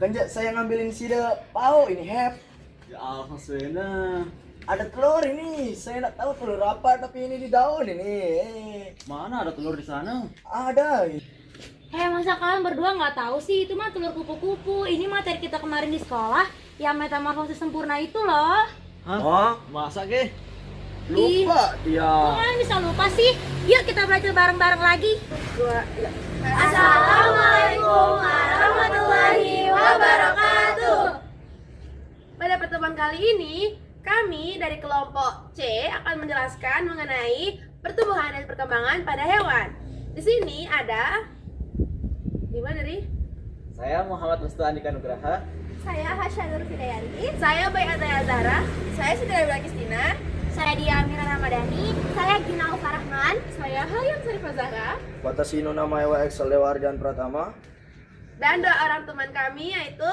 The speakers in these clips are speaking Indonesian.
Kan saya ngambilin sida pau ini hep. Ya Alhamdulillah. Ada telur ini. Saya nggak tahu telur apa tapi ini di daun ini. Mana ada telur di sana? Ada. Masa kalian berdua nggak tahu sih, itu mah telur kupu-kupu. Ini materi kita kemarin di sekolah, yang metamorfosis sempurna itu loh. Hah? Oh, Masa ke? lupa Kok dia. kalian bisa lupa sih? Yuk kita belajar bareng-bareng lagi. Assalamualaikum warahmatullahi wabarakatuh. Pada pertemuan kali ini, kami dari kelompok C akan menjelaskan mengenai pertumbuhan dan perkembangan pada hewan. Di sini ada gimana dari? Saya Muhammad Restu Andika Nugraha. Saya Hasyanur Fidayanti. Saya Bayi Ataya Zahra. Saya Siti Nabila Kristina. Saya Dia Amira Ramadhani. Saya Gina Ufarahman. Saya Hayam Sarifah Zahra. Batasino nama Ewa Excel Dewardian Pratama. Dan dua orang teman kami yaitu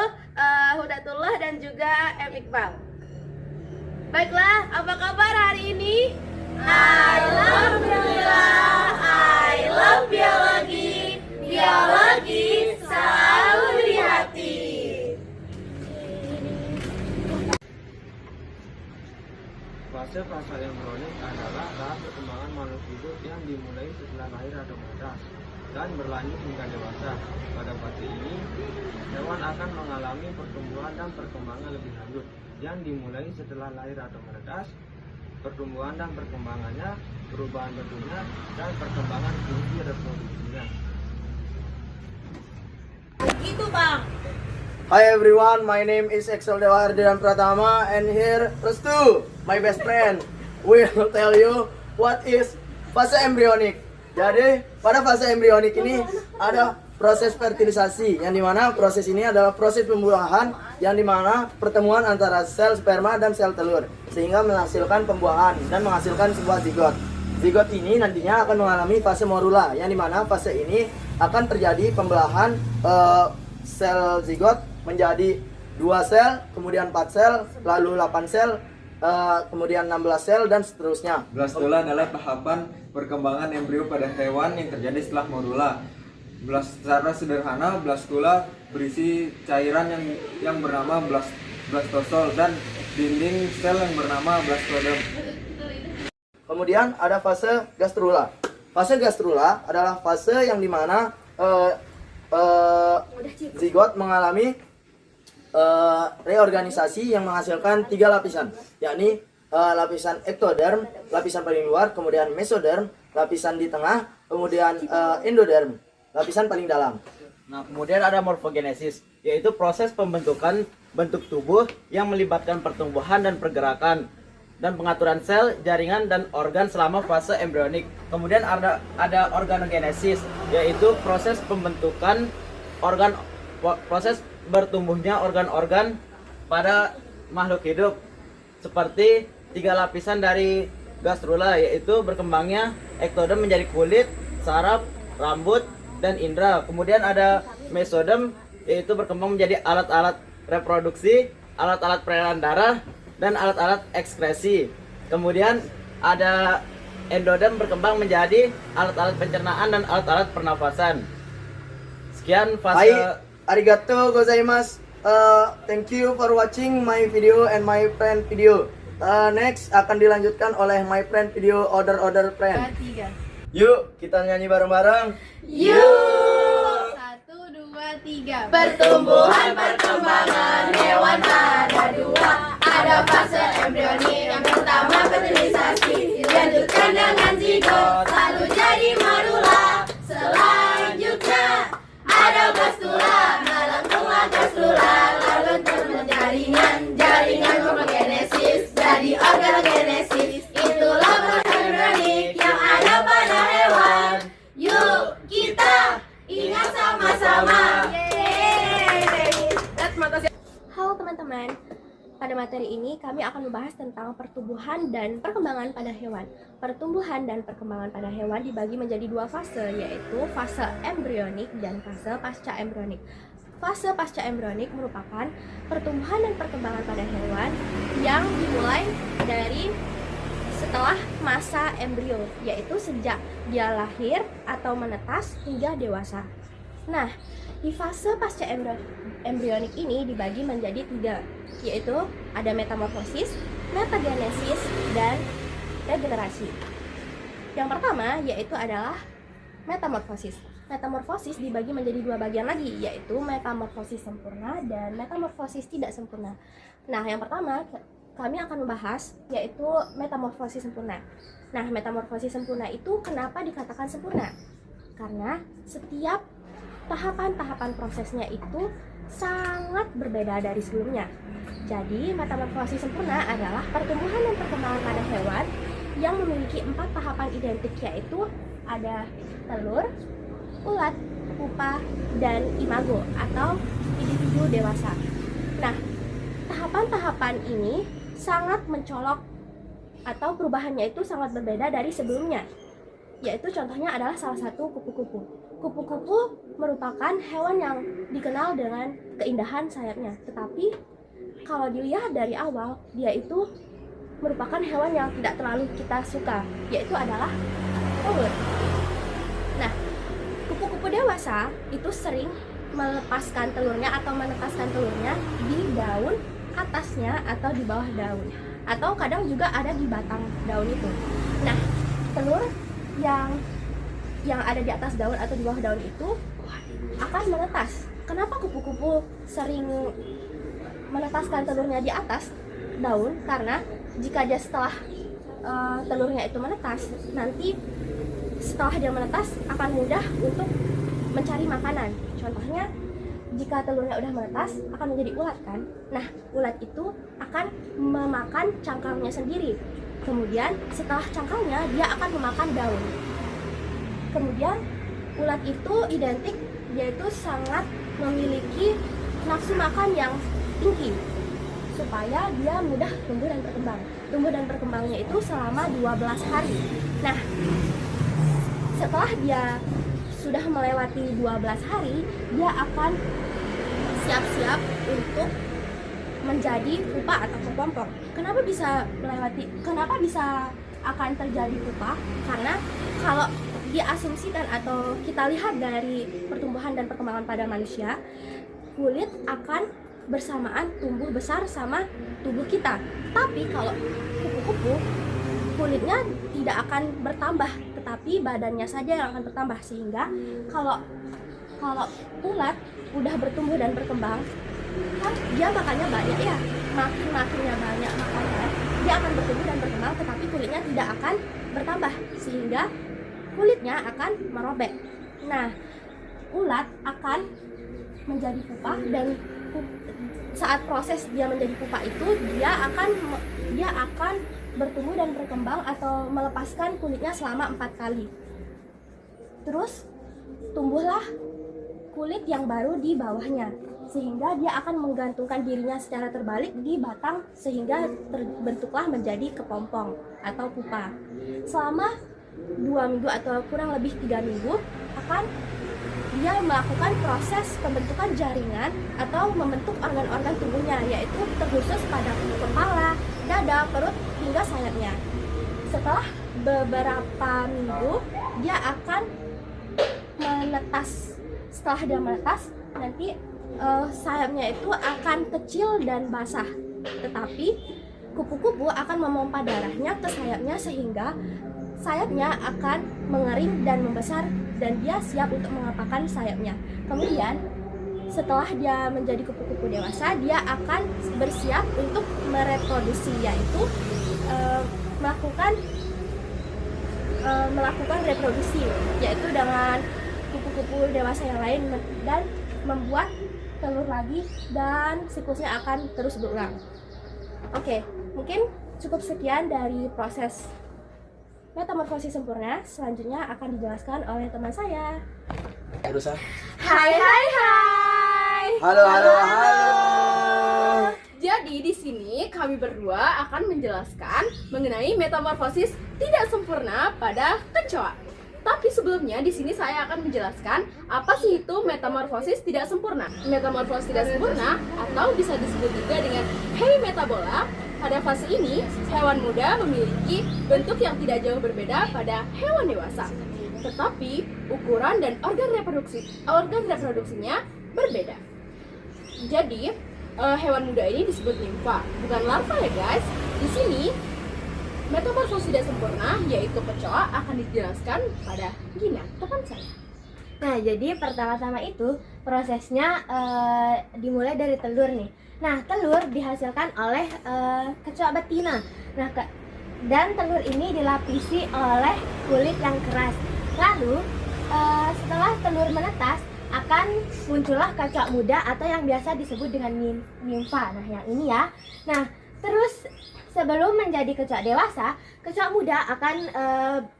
Hudatullah dan juga M. Iqbal. Baiklah, apa kabar hari ini? Alhamdulillah, I love biologi. Biologi selalu di hati. Fase-fase embrionik adalah tahap perkembangan makhluk hidup yang dimulai setelah lahir atau menetas dan berlanjut hingga dewasa. Pada fase ini, hewan akan mengalami pertumbuhan dan perkembangan lebih lanjut yang dimulai setelah lahir atau menetas, pertumbuhan dan perkembangannya, perubahan bentuknya, dan perkembangan fungsi reproduksinya. Gitu bang. Hi everyone, my name is Excel Dewardian Pratama and here Restu, my best friend, will tell you what is fase embrionik. Jadi pada fase embrionik ini ada proses fertilisasi yang dimana proses ini adalah proses pembuahan yang dimana pertemuan antara sel sperma dan sel telur sehingga menghasilkan pembuahan dan menghasilkan sebuah zigot. Zigot ini nantinya akan mengalami fase morula yang dimana fase ini akan terjadi pembelahan sel zigot menjadi 2 sel, kemudian 4 sel, lalu 8 sel, kemudian 16 sel dan seterusnya. Blastula adalah tahapan perkembangan embrio pada hewan yang terjadi setelah morula. Secara sederhana, blastula berisi cairan yang bernama blastosol dan dinding sel yang bernama blastodem. Kemudian ada fase gastrula. Fase gastrula adalah fase yang dimana zigot mengalami reorganisasi yang menghasilkan 3 lapisan, yakni lapisan ektoderm, lapisan paling luar, kemudian mesoderm, lapisan di tengah, kemudian endoderm, lapisan paling dalam. Nah, kemudian ada morfogenesis, yaitu proses pembentukan bentuk tubuh yang melibatkan pertumbuhan dan pergerakan dan pengaturan sel, jaringan, dan organ selama fase embrionik. Kemudian ada organogenesis, yaitu proses pembentukan proses bertumbuhnya organ-organ pada makhluk hidup seperti 3 lapisan dari gastrula, yaitu berkembangnya ektoderm menjadi kulit, saraf, rambut, dan indera. Kemudian ada mesoderm, yaitu berkembang menjadi alat-alat reproduksi, alat-alat peredaran darah, dan alat-alat ekskresi. Kemudian ada endoderm berkembang menjadi alat-alat pencernaan dan alat-alat pernafasan. Sekian fase. Hai, arigato gozaimasu. Thank you for watching my video and my friend video. Next akan dilanjutkan oleh my friend video order friend. Yuk kita nyanyi bareng-bareng. Yuk! 1, 2, 3. Pertumbuhan perkembangan hewan ada 2. Ada fase embrionik, yang pertama fertilisasi, dilanjutkan dengan zigot, lalu jadi morula. Selanjutnya ada blastula, melengkunglah gastrula, lalu terbentuk jaringan morfogenesis, jadi organogenesis. Itulah proses embrionik yang ada pada hewan. Yuk kita ingat sama-sama. Halo teman-teman, pada materi ini kami akan membahas tentang pertumbuhan dan perkembangan pada hewan. Pertumbuhan dan perkembangan pada hewan dibagi menjadi 2 fase, yaitu fase embrionik dan fase pasca embrionik. Fase pasca embrionik merupakan pertumbuhan dan perkembangan pada hewan yang dimulai dari setelah masa embrio, yaitu sejak dia lahir atau menetas hingga dewasa. Nah, di fase pasca embrionik ini dibagi menjadi 3, yaitu ada metamorfosis, metagenesis, dan regenerasi. Yang pertama yaitu adalah metamorfosis. Metamorfosis dibagi menjadi 2 bagian lagi, yaitu metamorfosis sempurna dan metamorfosis tidak sempurna. Nah, yang pertama kami akan membahas yaitu metamorfosis sempurna. Nah, metamorfosis sempurna itu kenapa dikatakan sempurna? Karena setiap tahapan-tahapan prosesnya itu sangat berbeda dari sebelumnya. Jadi, metamorfosis sempurna adalah pertumbuhan dan perkembangan pada hewan yang memiliki 4 tahapan identik, yaitu ada telur, ulat, pupa, dan imago atau individu dewasa. Nah, tahapan-tahapan ini sangat mencolok atau perubahannya itu sangat berbeda dari sebelumnya. Yaitu contohnya adalah salah satu kupu-kupu. Kupu-kupu merupakan hewan yang dikenal dengan keindahan sayapnya. Tetapi kalau dilihat dari awal, dia itu merupakan hewan yang tidak terlalu kita suka, yaitu adalah telur. Nah, kupu-kupu dewasa itu sering melepaskan telurnya atau menetaskan telurnya di daun atasnya atau di bawah daun, atau kadang juga ada di batang daun itu. Nah, telur yang ada di atas daun atau di bawah daun itu akan menetas. Kenapa kupu-kupu sering menetaskan telurnya di atas daun? Karena jika dia setelah telurnya itu menetas, nanti setelah dia menetas akan mudah untuk mencari makanan. Contohnya, jika telurnya udah menetas akan menjadi ulat kan. Nah, ulat itu akan memakan cangkangnya sendiri. Kemudian setelah cangkangnya dia akan memakan daun. Kemudian ulat itu identik, yaitu sangat memiliki nafsu makan yang tinggi supaya dia mudah tumbuh dan berkembang. Tumbuh dan berkembangnya itu selama 12 hari. Nah, setelah dia sudah melewati 12 hari, dia akan siap-siap untuk menjadi pupa atau kepompong. Kenapa bisa akan terjadi pupa? Karena kalau diasumsikan atau kita lihat dari pertumbuhan dan perkembangan pada manusia, kulit akan bersamaan tumbuh besar sama tubuh kita. Tapi kalau kupu-kupu, kulitnya tidak akan bertambah, tetapi badannya saja yang akan bertambah. Sehingga kalau ulat udah bertumbuh dan berkembang, kan dia makannya banyak ya, makinnya banyak makannya, dia akan bertumbuh dan berkembang, tetapi kulitnya tidak akan bertambah, sehingga kulitnya akan merobek. Nah, ulat akan menjadi pupa, dan saat proses dia menjadi pupa itu dia akan bertumbuh dan berkembang atau melepaskan kulitnya selama 4 kali. Terus tumbuhlah kulit yang baru di bawahnya, sehingga dia akan menggantungkan dirinya secara terbalik di batang, sehingga terbentuklah menjadi kepompong atau pupa. Selama 2 minggu atau kurang lebih 3 minggu akan dia melakukan proses pembentukan jaringan atau membentuk organ-organ tubuhnya, yaitu terkhusus pada kepala, dada, perut, hingga sayapnya. Setelah beberapa minggu dia akan menetas. Setelah dia menetas, nanti sayapnya itu akan kecil dan basah, tetapi kupu-kupu akan memompa darahnya ke sayapnya sehingga sayapnya akan mengering dan membesar, dan dia siap untuk mengepakkan sayapnya. Kemudian setelah dia menjadi kupu-kupu dewasa, dia akan bersiap untuk mereproduksi, yaitu melakukan reproduksi, yaitu dengan kupu-kupu dewasa yang lain, dan membuat telur lagi, dan siklusnya akan terus berulang. Oke, mungkin cukup sekian dari proses metamorfosis sempurna. Selanjutnya akan dijelaskan oleh teman saya. Berusaha. Hai. Halo. Jadi di sini kami berdua akan menjelaskan mengenai metamorfosis tidak sempurna pada kecoa. Tapi sebelumnya di sini saya akan menjelaskan apa sih itu metamorfosis tidak sempurna. Metamorfosis tidak sempurna atau bisa disebut juga dengan hemimetabola. Pada fase ini, hewan muda memiliki bentuk yang tidak jauh berbeda pada hewan dewasa. tetapi ukuran dan organ reproduksinya berbeda. Jadi hewan muda ini disebut nimfa, bukan larva ya guys. Di sini metamorfosis tidak sempurna, yaitu kecoa, akan dijelaskan pada Gina, teman saya. Nah, jadi pertama-tama itu prosesnya dimulai dari telur nih. Nah, telur dihasilkan oleh kecoa betina. Nah, dan telur ini dilapisi oleh kulit yang keras. Lalu setelah telur menetas, akan muncullah kecoa muda atau yang biasa disebut dengan nimfa. Nah, yang ini ya. Nah, terus sebelum menjadi kecoa dewasa, kecoa muda akan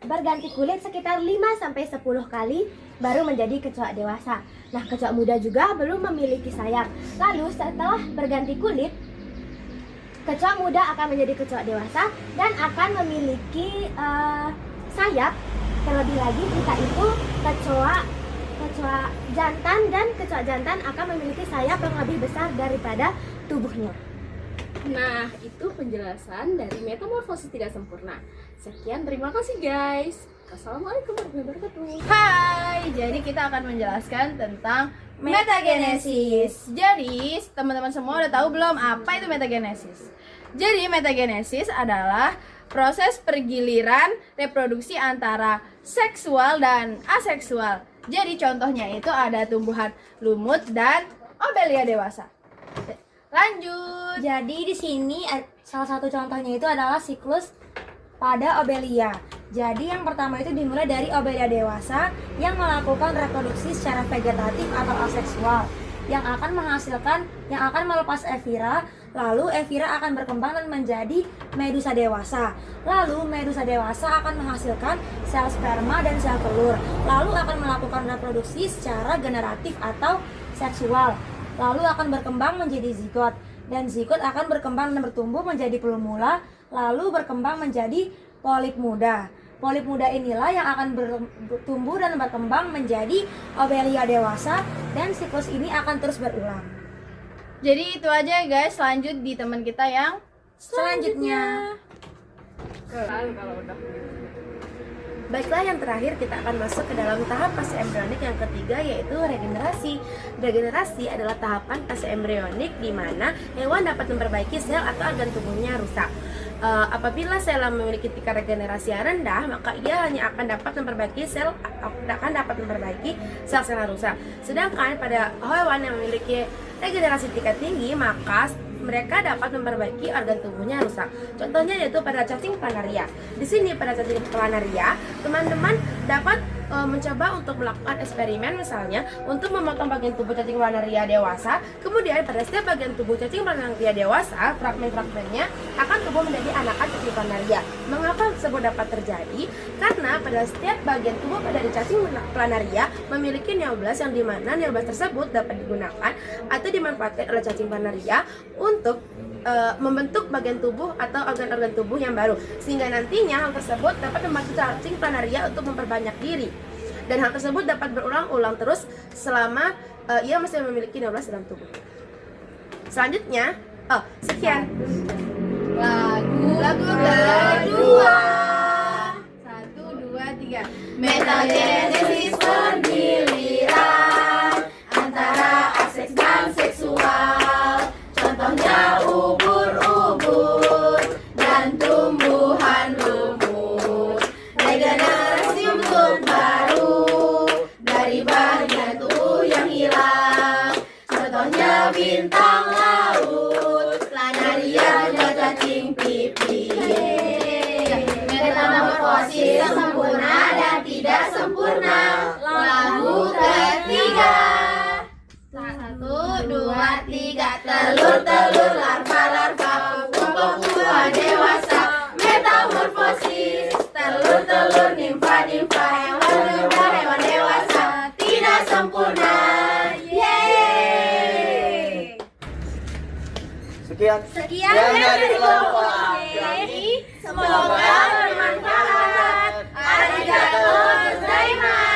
berganti kulit sekitar 5-10 kali baru menjadi kecoa dewasa. Nah, kecoa muda juga belum memiliki sayap. Lalu setelah berganti kulit, kecoa muda akan menjadi kecoa dewasa dan akan memiliki sayap. Terlebih lagi jika itu kecoa jantan, dan kecoa jantan akan memiliki sayap yang lebih besar daripada tubuhnya. Nah, itu penjelasan dari metamorfosis tidak sempurna. Sekian, terima kasih guys. Assalamualaikum warahmatullahi wabarakatuh. Hai, jadi kita akan menjelaskan tentang metagenesis. Jadi, teman-teman semua udah tahu belum apa itu metagenesis? Jadi, metagenesis adalah proses pergiliran reproduksi antara seksual dan aseksual. Jadi, contohnya itu ada tumbuhan lumut dan obelia dewasa. Lanjut. Jadi di sini salah satu contohnya itu adalah siklus pada obelia. Jadi yang pertama itu dimulai dari obelia dewasa yang melakukan reproduksi secara vegetatif atau aseksual, yang akan melepas evira. Lalu evira akan berkembang dan menjadi medusa dewasa. Lalu medusa dewasa akan menghasilkan sel sperma dan sel telur. Lalu akan melakukan reproduksi secara generatif atau seksual. Lalu akan berkembang menjadi zigot, dan zigot akan berkembang dan bertumbuh menjadi plumula, lalu berkembang menjadi polip muda. Polip muda inilah yang akan bertumbuh dan berkembang menjadi obelia dewasa, dan siklus ini akan terus berulang. Jadi itu aja guys, lanjut di teman kita yang selanjutnya. Baiklah, yang terakhir kita akan masuk ke dalam tahap fase embrionik yang ketiga, yaitu regenerasi. Regenerasi adalah tahapan fase embrionik di mana hewan dapat memperbaiki sel atau organ tubuhnya rusak. Apabila sel memiliki tingkat regenerasi yang rendah, maka ia hanya akan dapat memperbaiki sel-sel yang rusak. Sedangkan pada hewan yang memiliki regenerasi tingkat tinggi, maka mereka dapat memperbaiki organ tubuhnya rusak. Contohnya yaitu pada cacing planaria. Di sini pada cacing planaria, teman-teman dapat mencoba untuk melakukan eksperimen, misalnya untuk memotong bagian tubuh cacing planaria dewasa. Kemudian pada setiap bagian tubuh cacing planaria dewasa, fragmen-fragmennya akan tumbuh menjadi anakan cacing planaria. Mengapa tersebut dapat terjadi? Karena pada setiap bagian tubuh dari cacing planaria memiliki neoblas, yang dimana neoblas tersebut dapat digunakan atau dimanfaatkan oleh cacing planaria untuk membentuk bagian tubuh atau organ-organ tubuh yang baru, sehingga nantinya hal tersebut dapat membantu cacing planaria untuk memperbanyak diri, dan hal tersebut dapat berulang-ulang terus selama ia masih memiliki neoblas dalam tubuh. Selanjutnya, sekian lagu kedua. 1, 2, 3. Metagenesis pergiliran antara aseks dan seksual. Contohnya ubur-ubur dan tumbuhan lumut. Regenerasi bentuk baru dari bagian tubuh yang hilang. Contohnya bintang laut, planaria, dan cacing pipih. Metamorfosis sempurna dan tidak sempurna. Lagu ketiga. 1, 2, 3. Telur-telur, larva-larva, pupa-pupa dewasa. Metamorfosis. Telur-telur, nimfa-nimfa, hewan muda, hewan dewasa. Tidak sempurna. Yeay. Sekian dari kelompok Semoga bermanfaat. Arigatou gozaimasu.